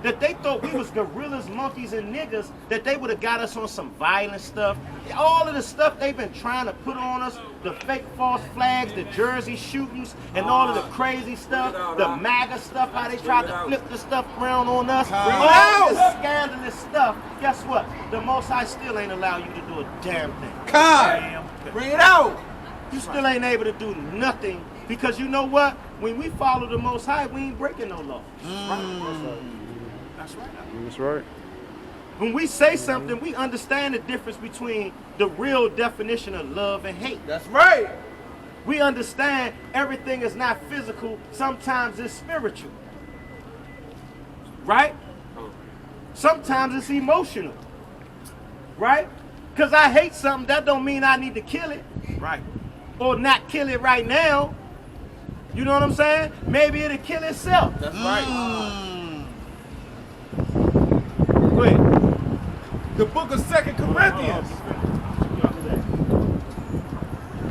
that they thought we was gorillas, monkeys, and niggas, that they would have got us on some violent stuff. All of the stuff they've been trying to put on us, the fake false flags, the Jersey shootings, and all of the crazy stuff, the MAGA stuff, how they tried to flip the stuff around on us. All this scandalous stuff, guess what? The Most High still ain't allow you to do a damn thing. Bring it out. You still ain't able to do nothing, because you know what? When we follow the Most High, we ain't breaking no laws. That's right. That's right. When we say something, we understand the difference between the real definition of love and hate. That's right. We understand everything is not physical, sometimes it's spiritual. Right? Sometimes it's emotional. Right? Because I hate something, that don't mean I need to kill it. Right. Or not kill it right now. You know what I'm saying? Maybe it'll kill itself. That's right. Go ahead. The book of 2 Corinthians.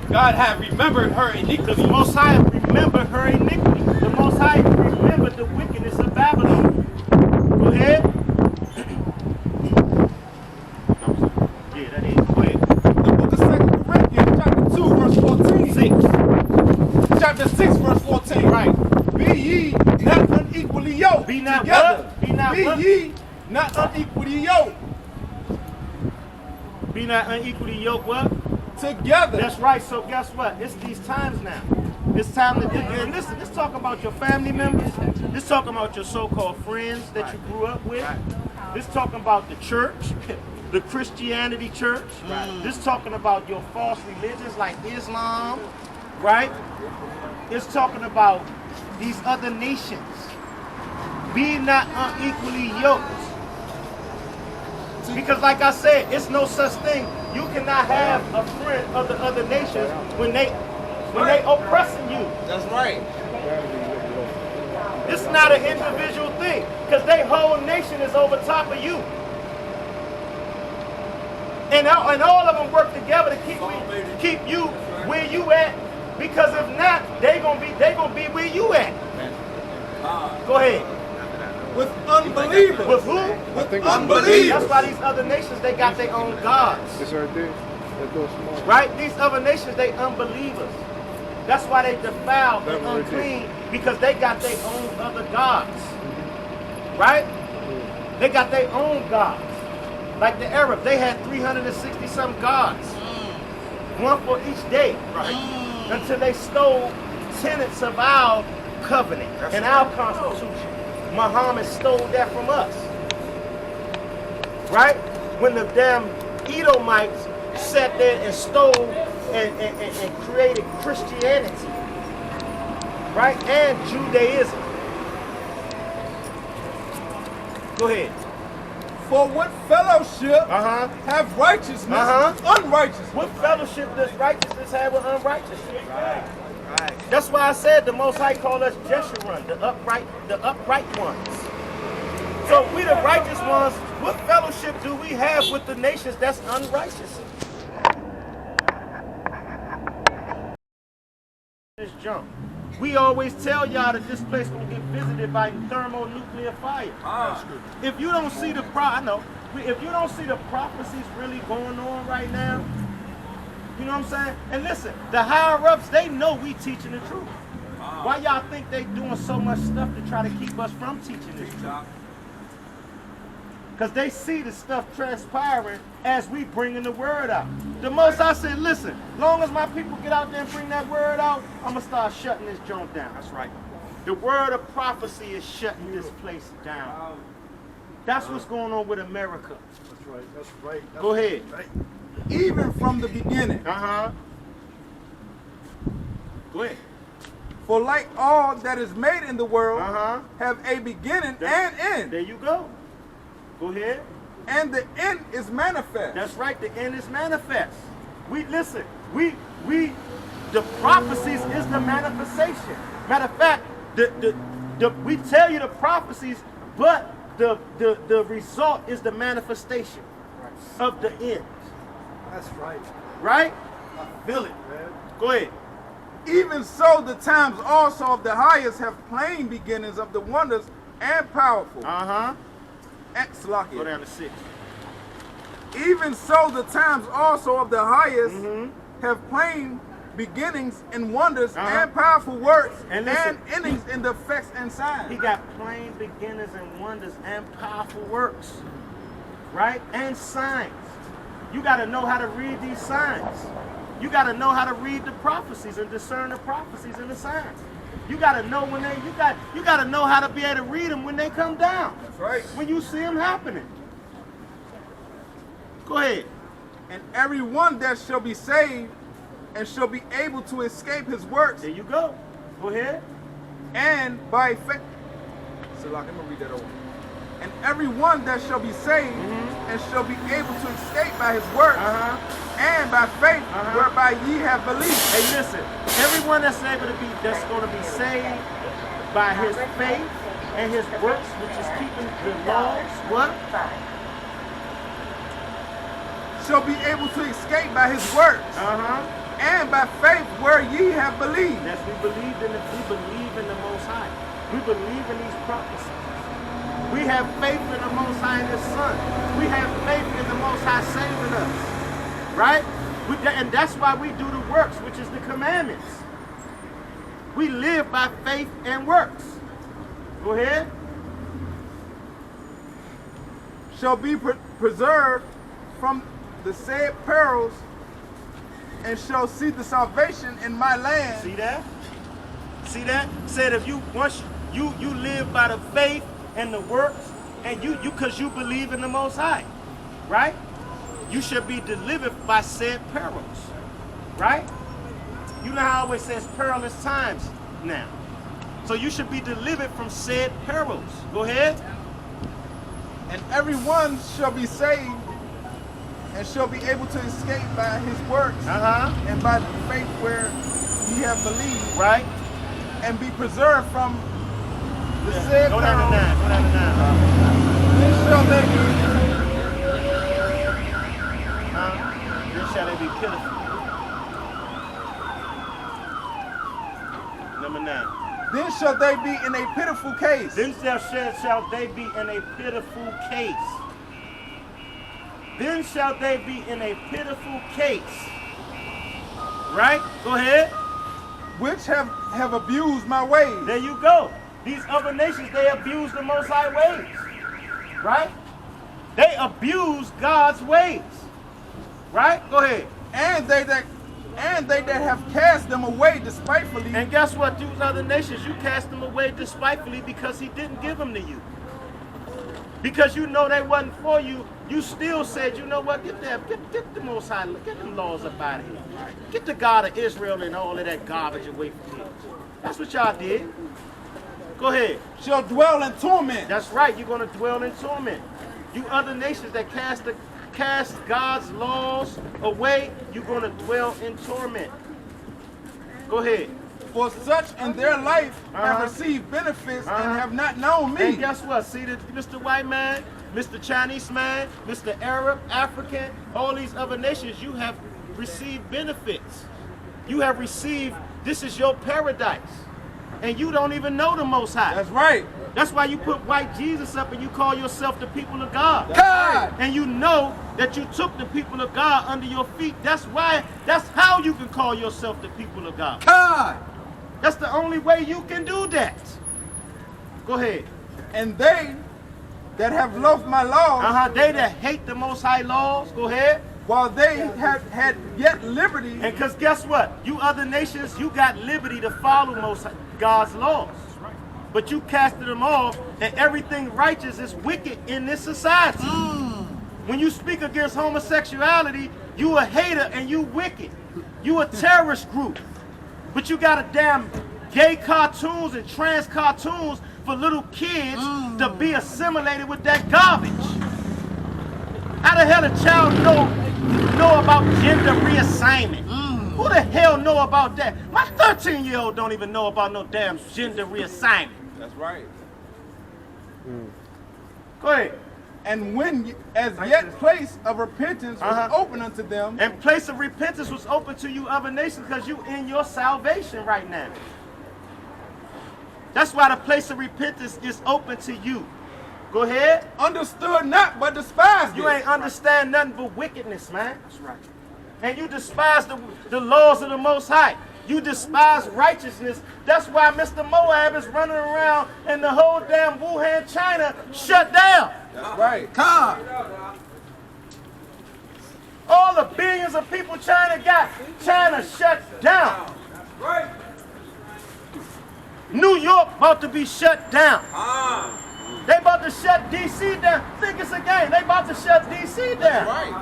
God had remembered her iniquity. The Most High remembered her iniquity. The Most High remembered the wickedness of Babylon. Go ahead. Yeah, that is. Go ahead. The book of 2 Corinthians, chapter 2, verse 14. 6. Chapter 6, verse 14. Right. Be ye not unequally yoked. Be not together. what? Be not what? ye not unequally yoked. Be not unequally yoked what? Together. That's right. So guess what? It's these times now. It's time to and listen, let's talk about your family members. Let's talk about your so-called friends that you grew up with. Let's talking about the church, the Christianity church. This talking about your false religions like Islam, right? It's talking about these other nations. Be not unequally yoked. Because like I said, it's no such thing. You cannot have a friend of the other nations when they oppressing you. That's right. It's not an individual thing, because their whole nation is over top of you. And all of them work together to keep you where you at. Because if not, they gonna be where you at. Go ahead. With unbelievers. With who? With unbelievers. That's why these other nations, they got their own gods. It's right there. That goes small. Right? These other nations, they unbelievers. That's why they defiled and unclean, because they got their own other gods. Right? They got their own gods. Like the Arabs, they had 360 some gods. One for each day. Right? Until they stole tenets of our covenant and our constitution. Muhammad stole that from us. Right? When the damn Edomites sat there and stole and created Christianity. Right? And Judaism. Go ahead. For what fellowship have righteousness with unrighteousness? What fellowship does righteousness have with unrighteousness? Right. That's why I said the Most High called us Jeshurun, the upright ones. So we the righteous ones, what fellowship do we have with the nations that's unrighteous? This jump. We always tell y'all that this place will get visited by thermonuclear fire. If you don't see the if you don't see the prophecies really going on right now, you know what I'm saying? And listen, the higher ups, they know we teaching the truth. Why y'all think they doing so much stuff to try to keep us from teaching this truth? Because they see the stuff transpiring as we bringing the word out. The most I said, listen, long as my people get out there and bring that word out, I'm going to start shutting this joint down. That's right. The word of prophecy is shutting this place down. That's what's going on with America. That's right. That's right. Go ahead. Right. Even from the beginning. Go ahead. For like all that is made in the world have a beginning and end. There you go. Go ahead. And the end is manifest. That's right, the end is manifest. The prophecies is the manifestation. Matter of fact, we tell you the prophecies, but the result is the manifestation of the end. That's right. Right? I feel it, man. Go ahead. Even so, the times also of the highest have plain beginnings of the wonders and powerful. Uh-huh. And Salakia. Go down to 6. Even so, the times also of the highest Mhm. have plain beginnings and wonders Uh-huh. and powerful works And and, listen, endings in the effects and signs. He got plain beginnings and wonders and powerful works, right? And signs. You got to know how to read these signs. You got to know how to read the prophecies and discern the prophecies and the signs. You got to know when they. You got to know how to be able to read them when they come down. That's right. When you see them happening. Go ahead. And every one that shall be saved and shall be able to escape his works, There you go. Go ahead. and by faith. So, like, I'm gonna read that over. And every one that shall be saved and shall be able to escape by his works, and by faith whereby ye have believed. Hey, listen. Everyone that's able to be, that's going to be saved by his faith and his works, which is keeping the laws. What? Shall be able to escape by his works, and by faith where ye have believed. Yes, we believe in the Most High. We believe in these prophecies. We have faith in the Most High and His Son. We have faith in the Most High saving us, right? And that's why we do the works, which is the commandments. We live by faith and works. Go ahead. Shall be preserved from the said perils, and shall see the salvation in my land. See that? See that? Said if you once you live by the faith and the works, and you because you believe in the Most High, right? You should be delivered by said perils, right? You know how it always says perilous times now. So you should be delivered from said perils. Go ahead. And every one shall be saved and shall be able to escape by his works, and by the faith where ye have believed, Right? and be preserved from the said Go down to 9. perils. Go down to 9. Then shall they Then shall they be pitiful. Number 9. Then shall they be in a pitiful case. Then shall they be in a pitiful case. Then shall they be in a pitiful case. Right? Go ahead. Which have abused my ways. There you go. These other nations, they abuse the Most High ways. Right? They abuse God's ways. Right? Go ahead. And they that have cast them away despitefully. And guess what? These other nations, you cast them away despitefully because He didn't give them to you. Because you know they wasn't for you, you still said, you know what, get the Most High, get them laws up out of here. Get the God of Israel and all of that garbage away from here. That's what y'all did. Go ahead. Shall dwell in torment. That's right, you're going to dwell in torment. You other nations that cast God's laws away, you're going to dwell in torment. Go ahead. For such in their life have received benefits and have not known me. And guess what? See, Mr. White man, Mr. Chinese man, Mr. Arab, African, all these other nations, you have received benefits. You have received, this is your paradise. And you don't even know the Most High. That's right. That's why you put white Jesus up and you call yourself the people of God. God. And you know that you took the people of God under your feet. That's how you can call yourself the people of God. God. That's the only way you can do that. Go ahead. And they that have loathed my laws, They that hate the Most High laws, go ahead. while they have had yet liberty, And because guess what? You other nations, you got liberty to follow God's laws. But you casted them off, and everything righteous is wicked in this society. When you speak against homosexuality, you a hater and you wicked. You a terrorist group. But you got a damn gay cartoons and trans cartoons for little kids to be assimilated with that garbage. How the hell a child know about gender reassignment? Who the hell know about that? My 13-year-old don't even know about no damn gender reassignment. that's right. Go ahead. And when as yet place of repentance was open unto them, And place of repentance was open to you other nations because you in your salvation right now. That's why the place of repentance is open to you. Go ahead. Understood not, but despised You it. ain't understand nothing but wickedness, man. That's right. And you despise the laws of the Most High. You despise righteousness. That's why Mr. Moab is running around and the whole damn Wuhan, China shut down. That's right. Come. All the billions of people China got, China shut down. Right. New York about to be shut down. They about to shut D.C. down. Think it's a game. They about to shut D.C. down. Right.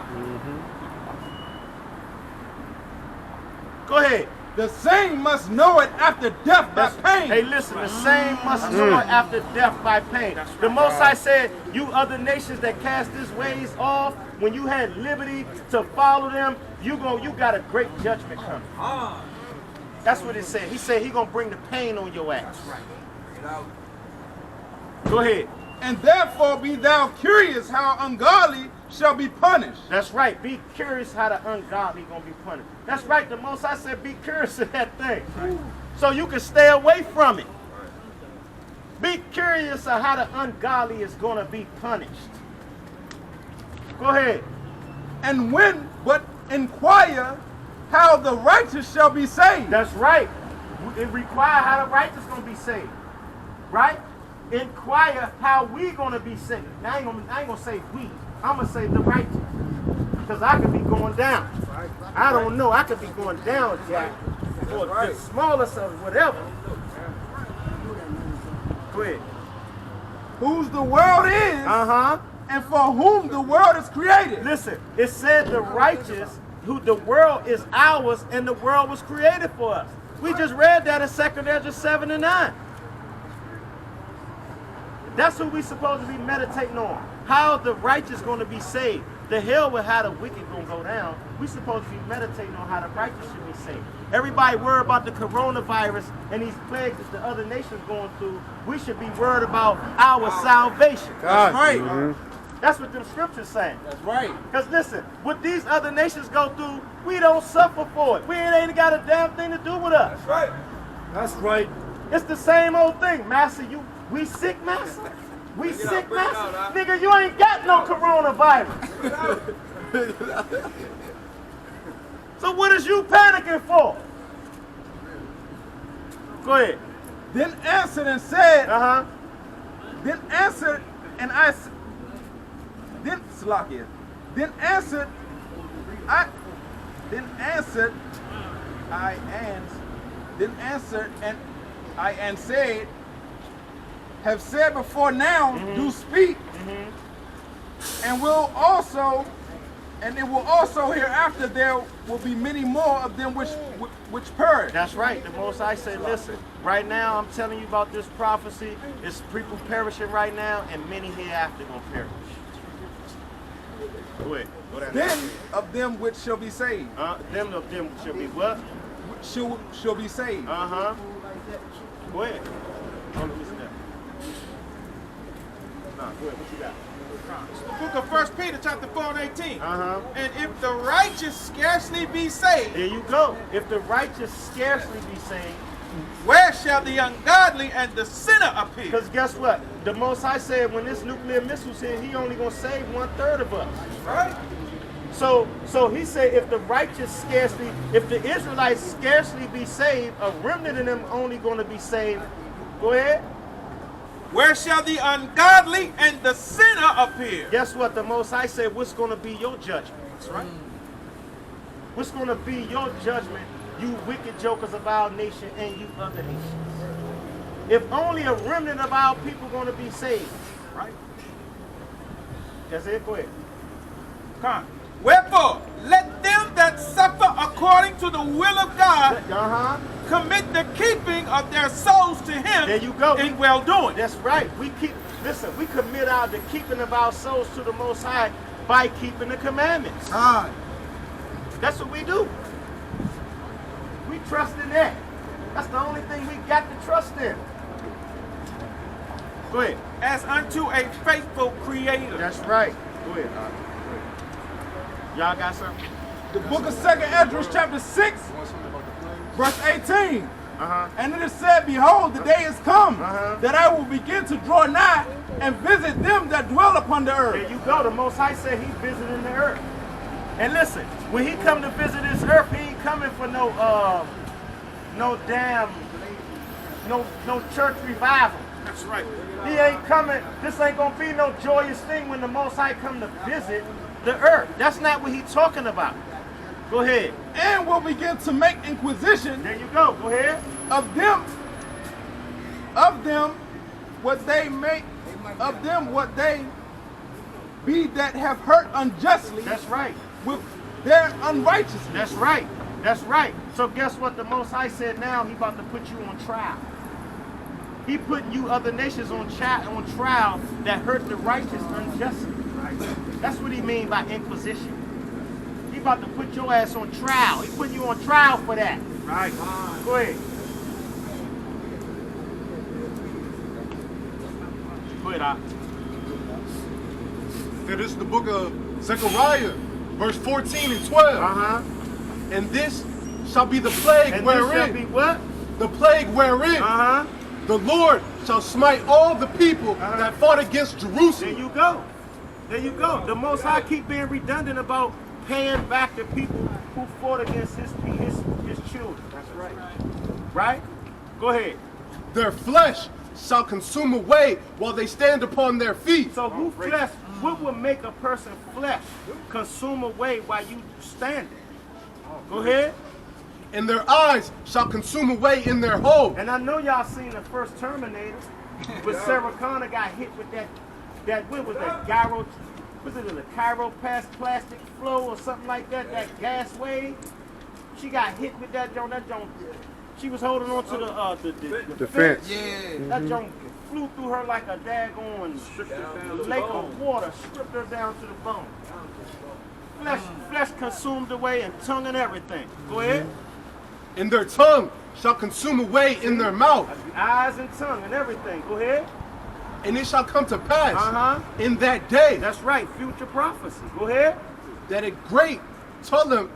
Go ahead. The same must know it after death by pain. Hey, listen, the same must know it after death by pain. The Most High said, you other nations that cast his ways off, when you had liberty to follow them, you got a great judgment coming. That's what it said. He said he gonna bring the pain on your ass. Go ahead. And therefore be thou curious how ungodly shall be punished. That's right. Be curious how the ungodly gonna be punished. That's right. The Most High said be curious of that thing. So you can stay away from it. Be curious of how the ungodly is gonna be punished. Go ahead. And when but inquire how the righteous shall be saved. That's right. It requires how the righteous gonna be saved. Right? Inquire how we gonna be saved. Now I ain't gonna say we. I'm gonna say the righteous. Because I could be going down. I don't know. I could be going down, Jack. Or the smallest of whatever. Go ahead. Whose the world is, and for whom the world is created. Listen, it said the righteous, who the world is ours, and the world was created for us. We just read that in 2 Ezra 7 and 9. That's who we supposed to be meditating on. How the righteous going to be saved. The hell with how the wicked going to go down. We supposed to be meditating on how the righteous should be saved. Everybody worried about the coronavirus and these plagues that the other nations going through. We should be worried about our salvation. That's right. That's what them scriptures saying. That's right. Because listen, what these other nations go through, we don't suffer for it. We ain't got a damn thing to do with us. That's right. That's right. It's the same old thing. Master, we sick, master? We sick, master? Nigga, you ain't got no coronavirus. So what is you panicking for? Go ahead. Then answered and said, then answered and I then Salakia. Then answered I and said, have said before now, do speak, and it will also hereafter there will be many more of them which perish. That's right. The Most High said, listen, right now I'm telling you about this prophecy. It's people perishing right now, and many hereafter gonna perish. Go ahead. Go down there. Then of them which shall be saved. Them of them shall be what? Shall be saved. Go ahead. Hold on, listen there. Nah, go ahead. What you got? The book of 1 Peter chapter 4 and 18. And if the righteous scarcely be saved, There you go. If the righteous scarcely be saved, where shall the ungodly and the sinner appear? because guess what? The Most High said when this nuclear missile's here, he only gonna save 1/3 of us. Right? So he said if the righteous scarcely, if the Israelites scarcely be saved, a remnant of them only gonna be saved. Go ahead. Where shall the ungodly and the sinner appear? Guess what? The Most High said, what's going to be your judgment? That's right. What's going to be your judgment, you wicked jokers of our nation and you other nations? If only a remnant of our people going to be saved. Right? That's it. Go ahead. Come. Wherefore, let them that suffer according to the will of God commit the keeping of their souls to Him. There you go. In well doing. That's right. We commit the keeping of our souls to the Most High by keeping the commandments. That's what we do. We trust in that. That's the only thing we got to trust in. Go ahead. As unto a faithful Creator. That's right. Go ahead. Y'all got something? The book of 2 Ezra chapter 6, verse 18. And it is said, behold, the day is come that I will begin to draw nigh and visit them that dwell upon the earth. There you go. The Most High said he's visiting the earth. And listen, when he come to visit this earth, he ain't coming for no church revival. That's right. He ain't coming. This ain't gonna be no joyous thing when the Most High come to visit the earth. That's not what he's talking about. Go ahead. And will begin to make inquisition. There you go. Go ahead. Of them what they make, of them what they be that have hurt unjustly. That's right. With their unrighteousness. That's right. That's right. So guess what? The Most High said now he about to put you on trial. He putting you other nations on trial that hurt the righteous unjustly. Right? That's what he mean by inquisition. He about to put your ass on trial. He putting you on trial for that. Right. Go ahead. Go ahead, Doc. This is the book of Zechariah, verse 14 and 12. And this shall be the plague And wherein. this shall be what? The plague wherein. The Lord shall smite all the people that fought against Jerusalem. There you go. There you go. The Most High keep being redundant about paying back the people who fought against his children. That's right. Right? Go ahead. Their flesh shall consume away while they stand upon their feet. So who flesh, what would make a person flesh consume away while you standing? Go ahead. And their eyes shall consume away in their hole. And I know y'all seen the first Terminator, when Sarah Connor got hit with that what was that gyro, was it a plastic flow or something like that, that gas wave? She got hit with that joint. She was holding on to the fence. Yeah. That joint flew through her like a daggone lake of water, stripped her down to the bone. Flesh consumed away and tongue and everything. Go ahead. And their tongue shall consume away in their mouth. Eyes and tongue and everything. Go ahead. And it shall come to pass in that day. That's right. Future prophecy. Go ahead. That a great them,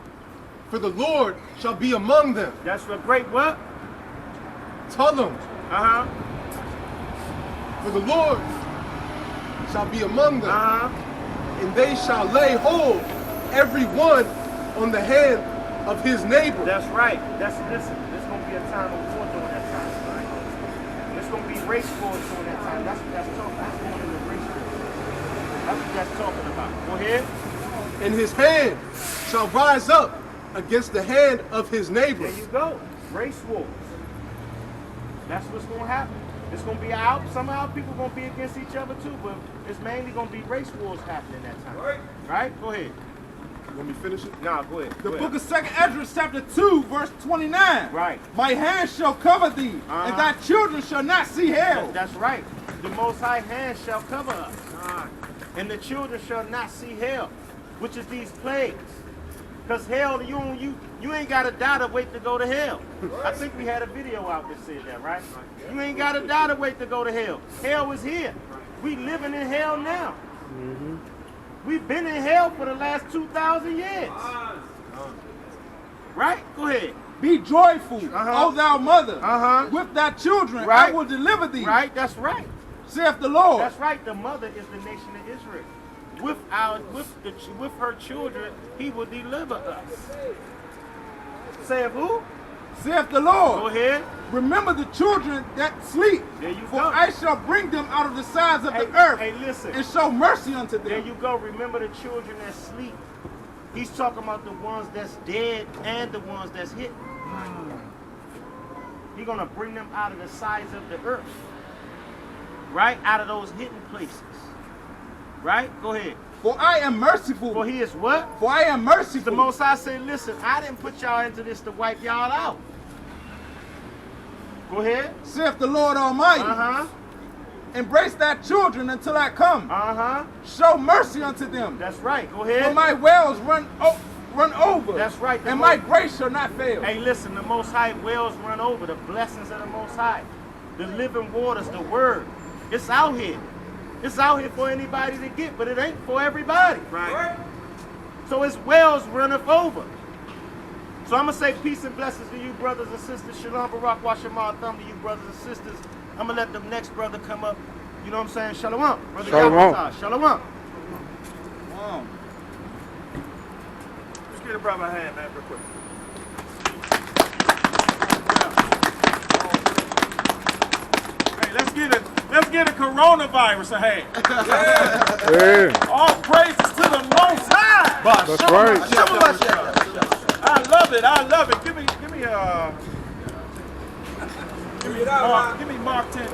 for the Lord shall be among them. That's a great what? Them. For the Lord shall be among them. And they shall lay hold every one on the hand of his neighbor. That's right. Listen, there's gonna be a time of war during that time, right? There's gonna be race wars during that time. That's what that's talking about. Going into race wars. That's what that's talking about. Go ahead. And his hand shall rise up against the hand of his neighbor. There you go. Race wars. That's what's gonna happen. It's gonna be out. Somehow people gonna be against each other too, but it's mainly gonna be race wars happening that time. Right? Go ahead. You want me to finish it? Nah, go ahead. The book of 2nd Ezra, chapter 2, verse 29. Right. My hand shall cover thee, and thy children shall not see hell. That's right. The Most High hand shall cover us, and the children shall not see hell, which is these plagues. Because hell, you ain't got to die to wait to go to hell. I think we had a video out that said that, right? You ain't got to die to wait to go to hell. Hell is here. We living in hell now. We've been in hell for the last 2,000 years. Right? Go ahead. Be joyful, O thou mother, with thy children, Right. I will deliver thee, Right? That's right. saith the Lord. That's right. The mother is the nation of Israel. With her children, he will deliver us. Say of who? Saith the Lord. Go ahead. Remember the children that sleep, There you for go. I shall bring them out of the sides of Hey, the earth, hey, listen. and show mercy unto them. There you go. Remember the children that sleep. He's talking about the ones that's dead and the ones that's hidden. He's going to bring them out of the sides of the earth. Right? Out of those hidden places. Right? Go ahead. For I am merciful. For he is what? For I am merciful. The Most High said, listen, I didn't put y'all into this to wipe y'all out. Go ahead. Saith the Lord Almighty. Embrace thy children until I come. Show mercy unto them. That's right. Go For ahead. my wells run over. That's right. And my grace shall not fail. Hey, listen, the Most High wells run over, the blessings of the Most High. The living waters, the word. It's out here. It's out here for anybody to get, but it ain't for everybody. Right. So its wells runneth over. So I'm going to say peace and blessings to you, brothers and sisters. Shalom, Barak, Washamah, thumb to you, brothers and sisters. I'm going to let the next brother come up. You know what I'm saying? Shalom. Brother Shalom. Yaqataz. Shalom. Let's get a brother a hand, man, real quick. Hey, let's get a coronavirus a hand. Yeah. All praises to the Most High. That's right. I love it. I love it. Give me Mark 10.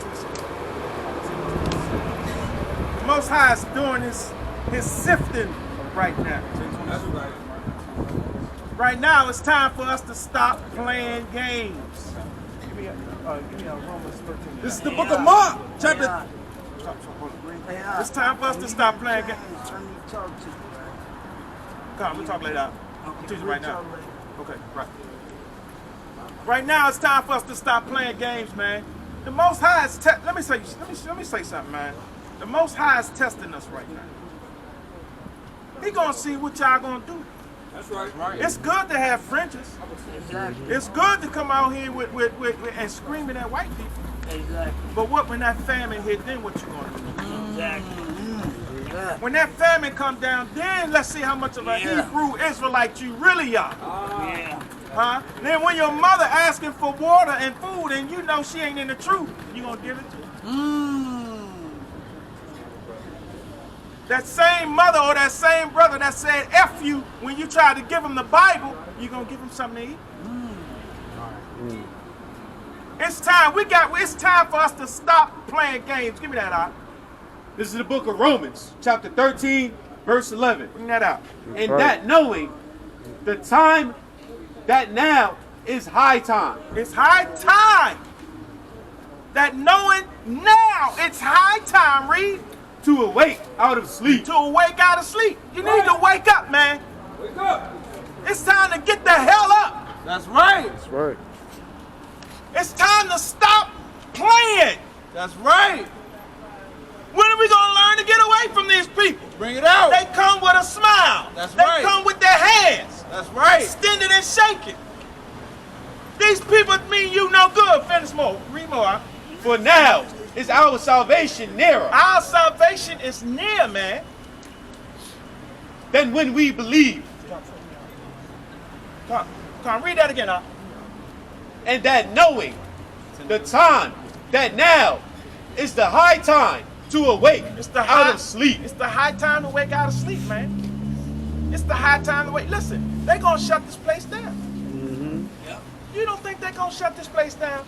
The Most High is doing his sifting right now. Right now, it's time for us to stop playing games. Give me Romans 13. This is the book of Mark, chapter. It's time for us to stop playing games. Come on, we'll talk later. Teach it right now. Okay, right. Right now, it's time for us to stop playing games, man. The Most High is let me say something, man. The Most High is testing us right now. He gonna see what y'all gonna do. That's right. It's good to have fringes. Exactly. It's good to come out here with and screaming at white people. Exactly. But what when that famine hit? Then what you gonna do? Exactly. Yeah. When that famine come down, then let's see how much of a Hebrew Israelite you really are. Yeah. Huh? Then when your mother asking for water and food and you know she ain't in the truth, you gonna give it to her? That same mother or that same brother that said F you when you tried to give him the Bible, you gonna give him something to eat? It's time. It's time for us to stop playing games. Give me that out. This is the book of Romans, chapter 13, verse 11. Bring that out. And that knowing the time that now is high time. It's high time. That knowing now it's high time, read. To awake out of sleep. To awake out of sleep. You need to wake up, man. Wake up. It's time to get the hell up. That's right. That's right. It's time to stop playing. That's right. When are we going to learn to get away from these people? Bring it out. They come with a smile. That's they right. come with their hands. That's right. Extended and shaking. These people mean you no good. Finish more. Read more. For now is our salvation nearer Our salvation is near, man. than when we believed. Come on, read that again, huh? And that knowing the time that now is the high time to awake out of sleep. It's the high time to wake out of sleep, man. It's the high time to wake. Listen, they're going to shut this place down. You don't think they're going to shut this place down?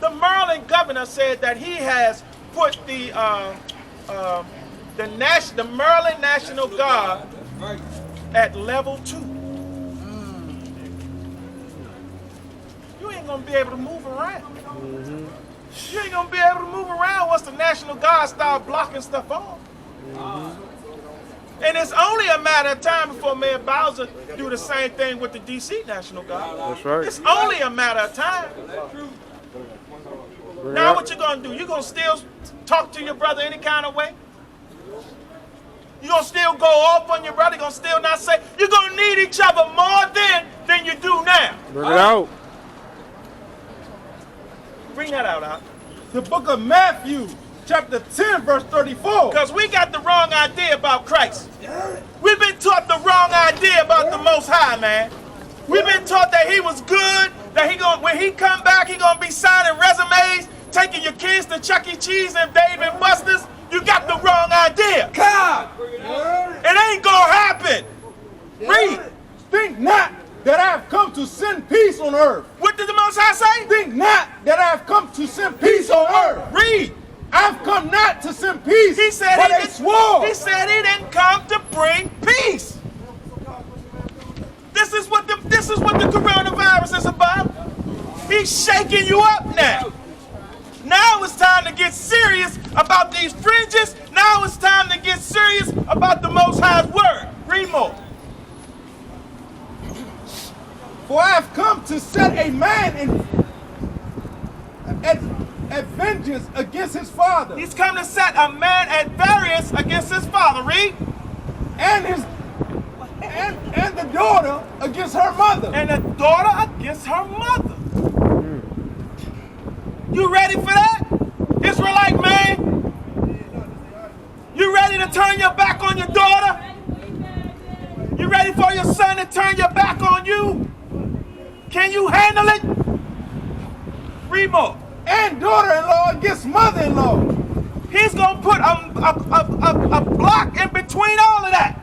The Maryland governor said that he has put the Maryland National Guard at level 2. You ain't gonna be able to move around. You ain't gonna be able to move around once the National Guard start blocking stuff off. And it's only a matter of time before Mayor Bowser do the same thing with the DC National Guard. That's right. It's only a matter of time. Now what you gonna do? You gonna still talk to your brother any kind of way? You gonna still go off on your brother? You gonna still not say? You're gonna need each other more then than you do now. Bring it out. Bring that out. The book of Matthew, chapter 10, verse 34. Because we got the wrong idea about Christ. We've been taught the wrong idea about the Most High, man. We've been taught that he was good, that when he come back, he gonna be signing resumes, taking your kids to Chuck E. Cheese and Dave and Buster's. You got the wrong idea. God, It ain't gonna happen. Read. think not that I have come to send peace on earth. What did the Most High say? Think not that I have come to send peace on earth. Read. I've come not to send peace, He said but he a didn't- sword. He said he didn't come to bring peace. This is what the coronavirus is about. He's shaking you up now. Now it's time to get serious about these fringes. Now it's time to get serious about the Most High's word. Read more. For I have come to set a man at vengeance against his father, He's come to set a man at variance against his father. Read. and And the daughter against her mother. And the daughter against her mother. You ready for that? Israelite man? You ready to turn your back on your daughter? You ready for your son to turn your back on you? Can you handle it? Read more. And daughter-in-law against mother-in-law. He's going to put a block in between all of that.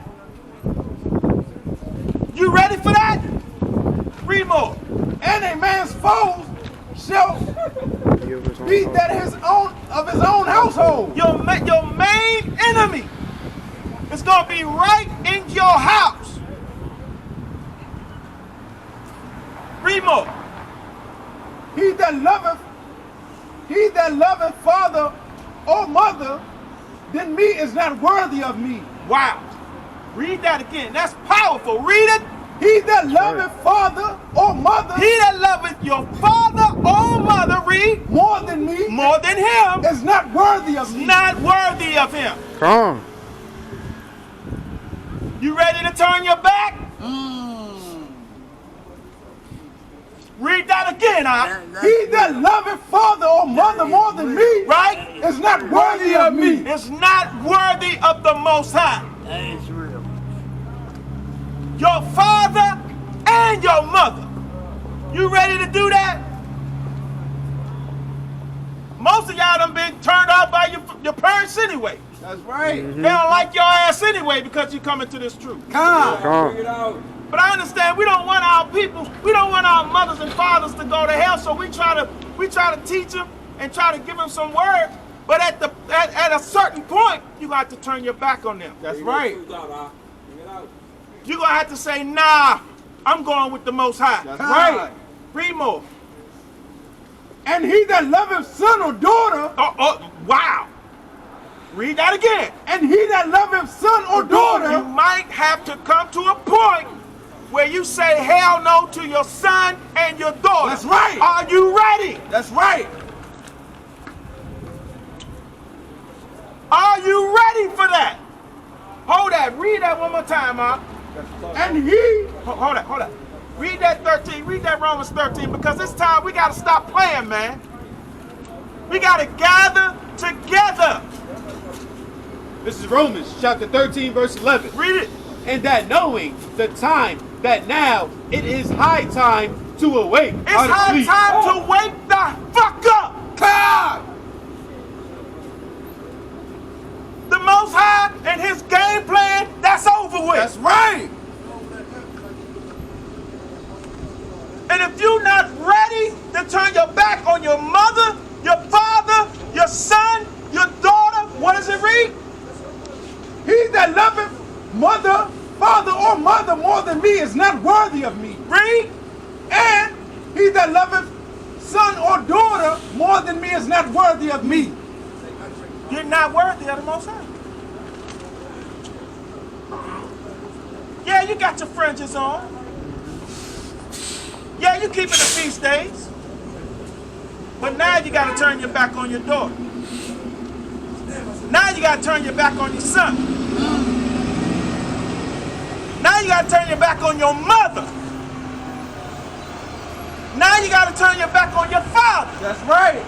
You ready for that? Read more. And a man's foes shall be that of his own household. Your main enemy is going to be right in your house. Read more. He that loveth father or mother than me is not worthy of me. Wow. Read that again. That's powerful. Read it. He that loveth father or mother, He that loveth your father or mother, read, more than me, more than him, is not worthy of me. not worthy of him. Come on. You ready to turn your back? Read that again, huh? He that loveth father or mother more than me, Right? is not worthy of me. It's not worthy of the Most High. That is real. Your father and your mother. You ready to do that? Most of y'all done been turned out by your parents anyway. That's right. They don't like your ass anyway because you coming to this truth. Come. Come. But I understand we don't want our people, we don't want our mothers and fathers to go to hell, so we try to teach them and try to give them some word. But at a certain point, you got to turn your back on them. That's right. You're gonna have to say, nah, I'm going with the Most High. That's right. Read more. And he that loveth son or daughter, Oh, wow. Read that again. and he that loveth son or You daughter, might have to come to a point where you say hell no to your son and your daughter. That's right. Are you ready? that's right. Are you ready for that? Hold that. Read that one more time, huh? And he, Hold that. Read that 13. Read that Romans 13 because this time we got to stop playing, man. We got to gather together. This is Romans chapter 13, verse 11. Read it. And that knowing the time, that now it is high time to awake It's out of high sleep. time to wake the fuck up. God, The Most High and his game plan, that's over with. that's right. And if you're not ready to turn your back on your mother, your father, your son, your daughter, what does it read? He that loveth father or mother more than me is not worthy of me. Read. And he that loveth son or daughter more than me is not worthy of me. You're not worthy of the Most High. Yeah, you got your fringes on. Yeah, you keeping the feast days. But now you got to turn your back on your daughter. Now you got to turn your back on your son. Now you got to turn your back on your mother. Now you got to turn your back on your father. That's right.